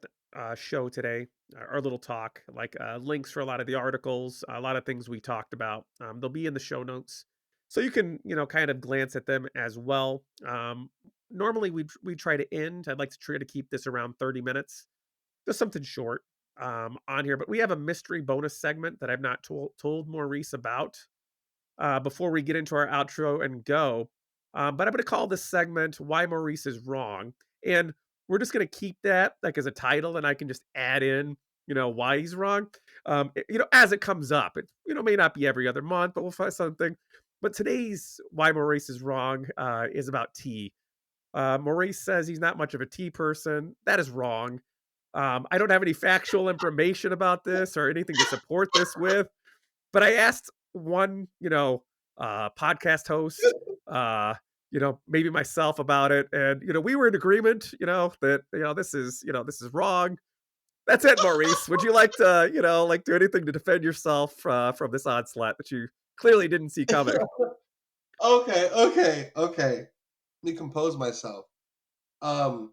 show today, our little talk, like links for a lot of the articles, a lot of things we talked about. They'll be in the show notes, so you can kind of glance at them as well. Normally we try to end. I'd like to try to keep this around 30 minutes, just something short on here. But we have a mystery bonus segment that I've not told Maurice about before we get into our outro and go. But I'm going to call this segment "Why Maurice is Wrong," and we're just going to keep that like as a title, and I can just add in, why he's wrong. As it comes up. It may not be every other month, but we'll find something. But today's "Why Maurice is Wrong" is about tea. Maurice says he's not much of a tea person. That is wrong. I don't have any factual information about this or anything to support this with. But I asked one, podcast host, maybe myself about it, and we were in agreement, that this is wrong. That's it, Maurice. Would you like to, like do anything to defend yourself from this onslaught that you clearly didn't see coming? Okay, okay, okay. Let me compose myself. Um,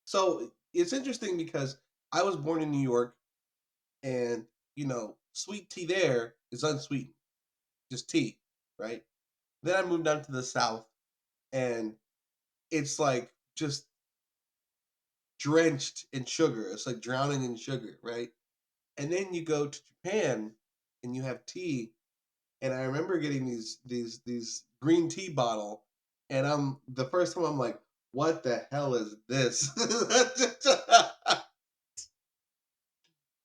so it's interesting because I was born in New York, and sweet tea there is unsweetened, just tea, right? Then I moved down to the South, and it's like just drenched in sugar. It's like drowning in sugar, right? And then you go to Japan, and you have tea, and I remember getting these green tea bottle, and I'm the first time I'm like, what the hell is this?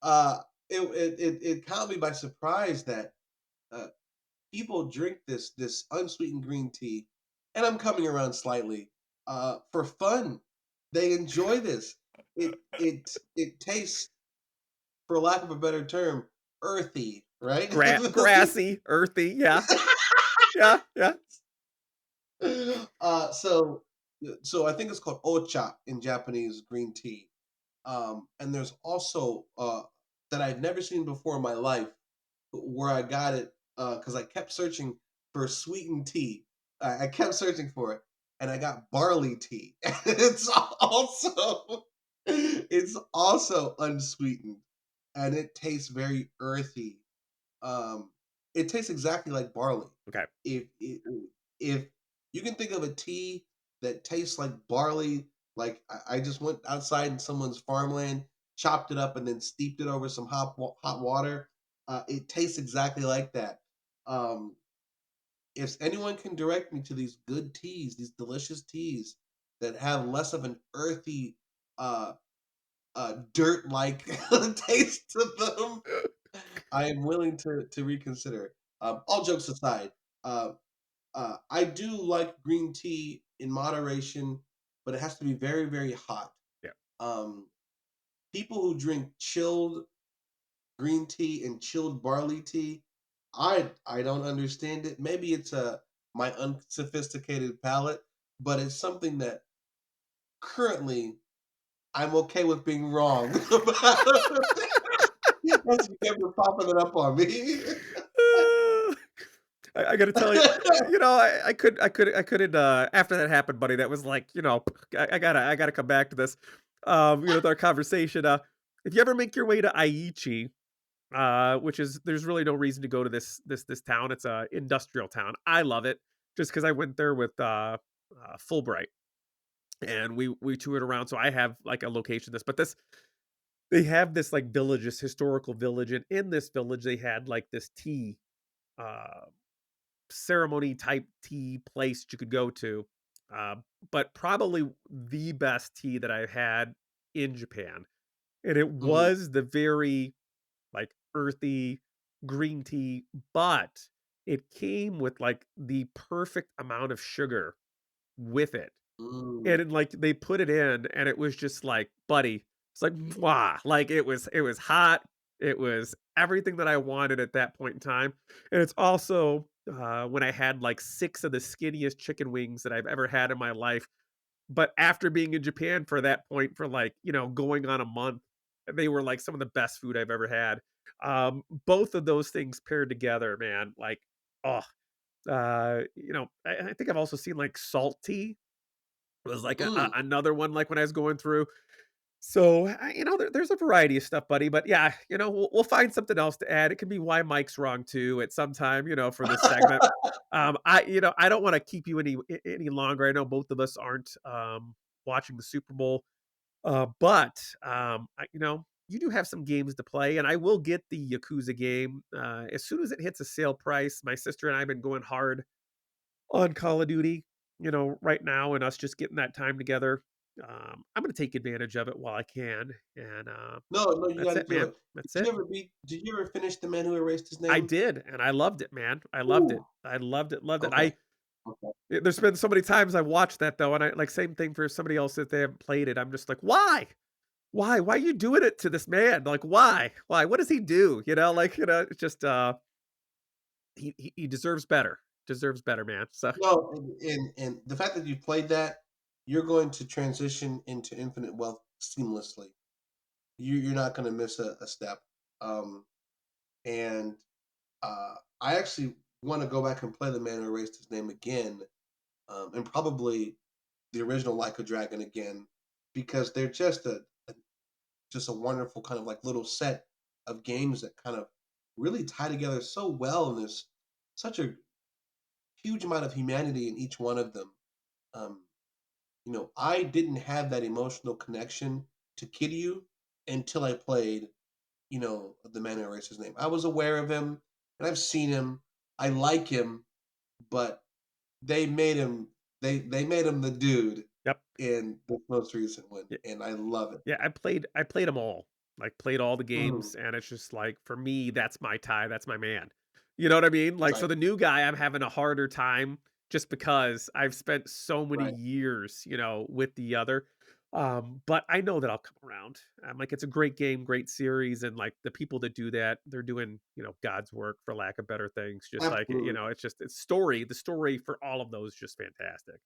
uh, it caught me by surprise that uh, people drink this unsweetened green tea, and I'm coming around slightly for fun. They enjoy this. It tastes, for lack of a better term, earthy, right? Grassy, earthy, yeah, yeah, yeah. uh, so so I think it's called ocha in Japanese green tea. And there's also that I've never seen before in my life, where I got it because I kept searching for sweetened tea. I kept searching for it, and I got barley tea. It's also unsweetened, and it tastes very earthy. Um, it tastes exactly like barley. Okay. If you can think of a tea that tastes like barley, like I just went outside in someone's farmland, chopped it up, and then steeped it over some hot water. It tastes exactly like that. Um, if anyone can direct me to these good teas, these delicious teas that have less of an earthy, uh, dirt-like taste to them, I am willing to reconsider. All jokes aside, uh, I do like green tea in moderation, but it has to be very, very hot. Yeah. Um, People who drink chilled green tea and chilled barley tea, I don't understand it. Maybe it's my unsophisticated palate, but it's something that currently I'm okay with being wrong about. That's you kept popping it up on me. I got to tell you, I couldn't. After that happened, buddy, that was like, I gotta come back to this. With our conversation. If you ever make your way to Aichi, which is there's really no reason to go to this town. It's a industrial town. I love it just because I went there with Fulbright, and we toured around. So I have like a location. But they have this like village, this historical village, and in this village they had like this tea uh, ceremony type tea place you could go to. Uh, but probably the best tea that I've had in Japan. And it Hmm. was the very like earthy green tea, but it came with like the perfect amount of sugar with it. Mm. And it, like, they put it in, and it was just like, buddy, it's like, mwah, like, it was hot, it was everything that I wanted at that point in time, and it's also, when I had, like, 6 of the skinniest chicken wings that I've ever had in my life, but after being in Japan for that point for, like, going on a month, they were, like, some of the best food I've ever had. Both of those things paired together, man, like, oh, I think I've also seen, like, salt tea, was like Mm. another one, like, when I was going through. So, there's a variety of stuff, buddy, but yeah, we'll find something else to add. It can be why Mike's wrong too at some time, for this segment. I don't wanna keep you any longer. I know both of us aren't, watching the Super Bowl, but, you do have some games to play, and I will get the Yakuza game, as soon as it hits a sale price. My sister and I have been going hard on Call of Duty, right now, and us just getting that time together. I'm gonna take advantage of it while I can, and No, no, you got that's to it, do man. it. That's it. Did you ever finish The Man Who Erased His I Name? did, and I loved it, man. I loved it. Ooh. I loved it, loved it. Okay. Okay. There's been so many times I've watched that though, and I like same thing for somebody else that they haven't played it. I'm just like, why? Why are you doing it to this man? Like, why? Why? What does he do? Like, it's just he deserves better. Deserves better, man. So No, and the fact that you played that, you're going to transition into Infinite Wealth seamlessly. You're not going to miss a step. Um, and I actually want to go back and play The Man Who Erased His Name again, and probably the original Like a Dragon again, because they're just a wonderful kind of like little set of games that kind of really tie together so well, and there's such a huge amount of humanity in each one of them. Um, I didn't have that emotional connection to Kiryu until I played, The Man Who Erased His Name. I was aware of him, and I've seen him. I like him, but they made him they made him the dude yep. in the most recent one, and I love it. Yeah, I played them all. Like, played all the Mhm. games, and it's just like, for me, that's my tie, that's my man. You know what I mean? Like, so Right, the new guy, I'm having a harder time just because I've spent so many right. years, with the other. But I know that I'll come around. I'm like, it's a great game, great series, and like the people that do that, they're doing, God's work for lack of better things. Just like, Absolutely. it's the story for all of those just fantastic.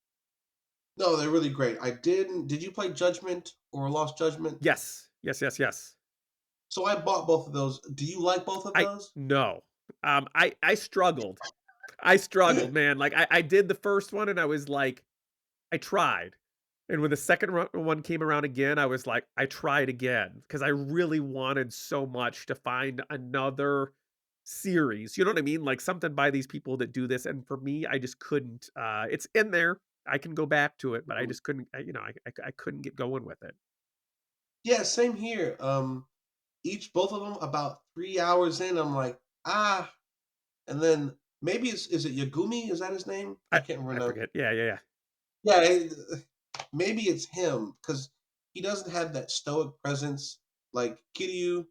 No, they're really great. Did you play Judgment or Lost Judgment? Yes. Yes, yes, yes. So I bought both of those. Do you like both of I those? no. I struggled. I struggled, man. Like, I did the first one and I was like, I tried. And when the second one came around again, I was like, I tried again because I really wanted so much to find another series. You know what I mean? Like something by these people that do this. And for me, I just couldn't. It's in there. I can go back to it, but I Mhm. just couldn't. I couldn't get going with it. Yeah, same here. Both of them about 3 hours in, I'm like, ah, and then maybe is it Yagumi? Is that his name? I I can't I remember. forget. Yeah, yeah, yeah. Yeah, maybe it's him because he doesn't have that stoic presence like Kiryu,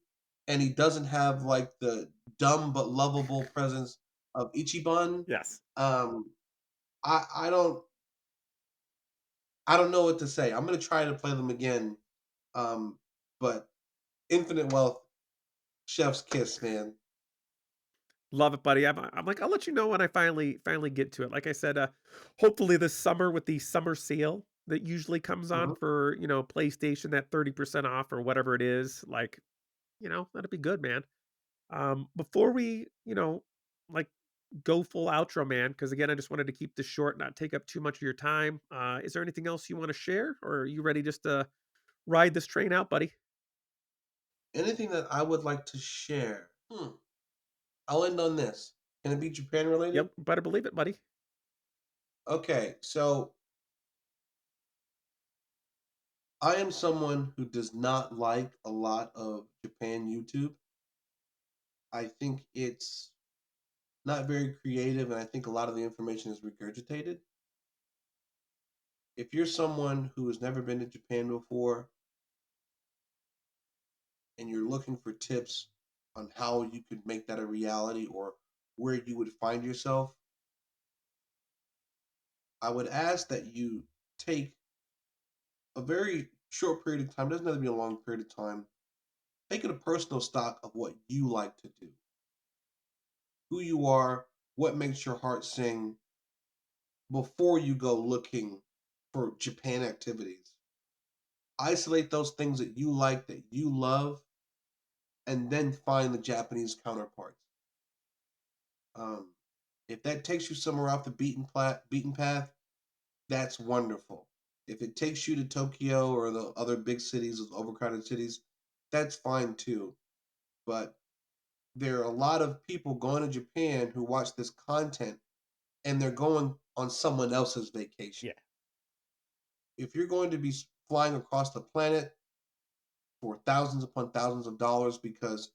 and he doesn't have like the dumb but lovable presence of Ichiban. Yes. Um, I I don't I don't know what to say. I'm gonna try to play them again. Um, but Infinite Wealth, Chef's Kiss, man. Love it, buddy. I'm like, I'll let you know when I finally get to it. Like I said, hopefully this summer with the summer sale that usually comes on Mhm. for, PlayStation, that 30% off or whatever it is, like, that'd be good, man. Before we, like go full outro, man, because again, I just wanted to keep this short, not take up too much of your time. Is there anything else you want to share, or are you ready just to ride this train out, buddy? Anything that I would like to share? I'll end on this. Can it be Japan related? Yep, better believe it, buddy. Okay, so I am someone who does not like a lot of Japan YouTube. I think it's not very creative, and I think a lot of the information is regurgitated. If you're someone who has never been to Japan before and you're looking for tips on how you could make that a reality or where you would find yourself, I would ask that you take a very short period of time, doesn't have to be a long period of time, taking a personal stock of what you like to do, who you are, what makes your heart sing before you go looking for Japan activities. Isolate those things that you like, that you love, and then find the Japanese counterparts. Um, if that takes you somewhere off the beaten path, that's wonderful. If it takes you to Tokyo or the other big cities, those overcrowded cities, that's fine too. But there are a lot of people going to Japan who watch this content and they're going on someone else's vacation. Yeah. If you're going to be flying across the planet for thousands upon thousands of dollars because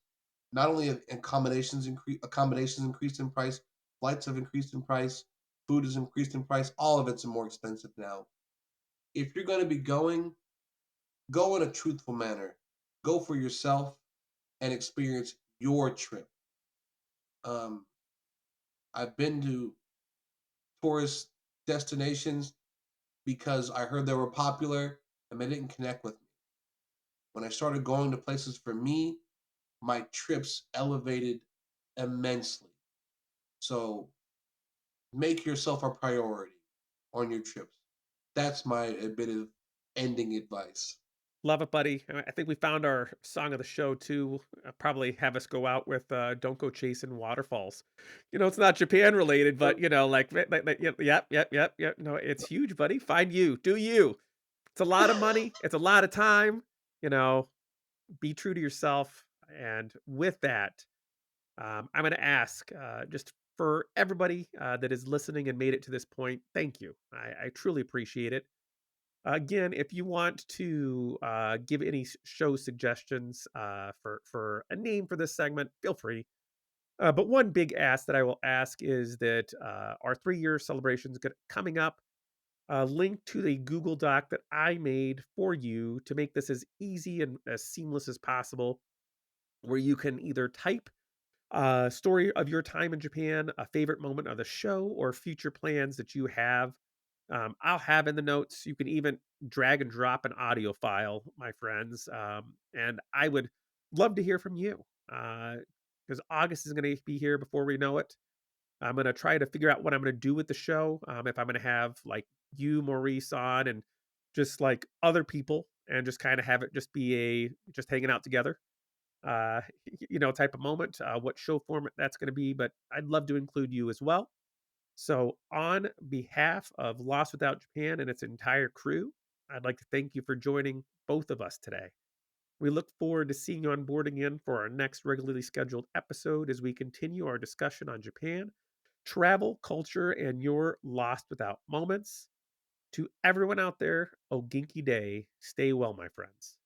not only have accommodations increased in price, flights have increased in price, food has increased in price, all of it's more expensive now. If you're going to be going, go in a truthful manner. Go for yourself and experience your trip. Um, I've been to tourist destinations because I heard they were popular and they didn't connect with me. When I started going to places for me, my trips elevated immensely. So make yourself a priority on your trips. That's my bit of ending advice. Love it, buddy. I think we found our song of the show too. Probably have us go out with "Don't Go Chasing Waterfalls." It's not Japan related, but yep. No, it's huge, buddy. Find you, do you. It's a lot of money. It's a lot of time. You know, be true to yourself. And with that, I'm going to ask just for everybody that is listening and made it to this point, thank you. I truly appreciate it. Again, if you want to give any show suggestions for a name for this segment, feel free. But one big ask that I will ask is that our 3-year celebration is coming up. Link to the Google Doc that I made for you to make this as easy and as seamless as possible, where you can either type story of your time in Japan, a favorite moment of the show, or future plans that you have. I'll have in the notes. You can even drag and drop an audio file, my friends. And I would love to hear from you because August is going to be here before we know it. I'm going to try to figure out what I'm going to do with the show. If I'm going to have like you, Maurice, on and just like other people and just kind of have it just be just hanging out together type of moment, what show format that's going to be, but I'd love to include you as well. So, on behalf of Lost Without Japan and its entire crew, I'd like to thank you for joining both of us today. We look forward to seeing you on board again for our next regularly scheduled episode as we continue our discussion on Japan, travel, culture, and your Lost Without moments. To everyone out there, Oginki Day. Stay well, my friends.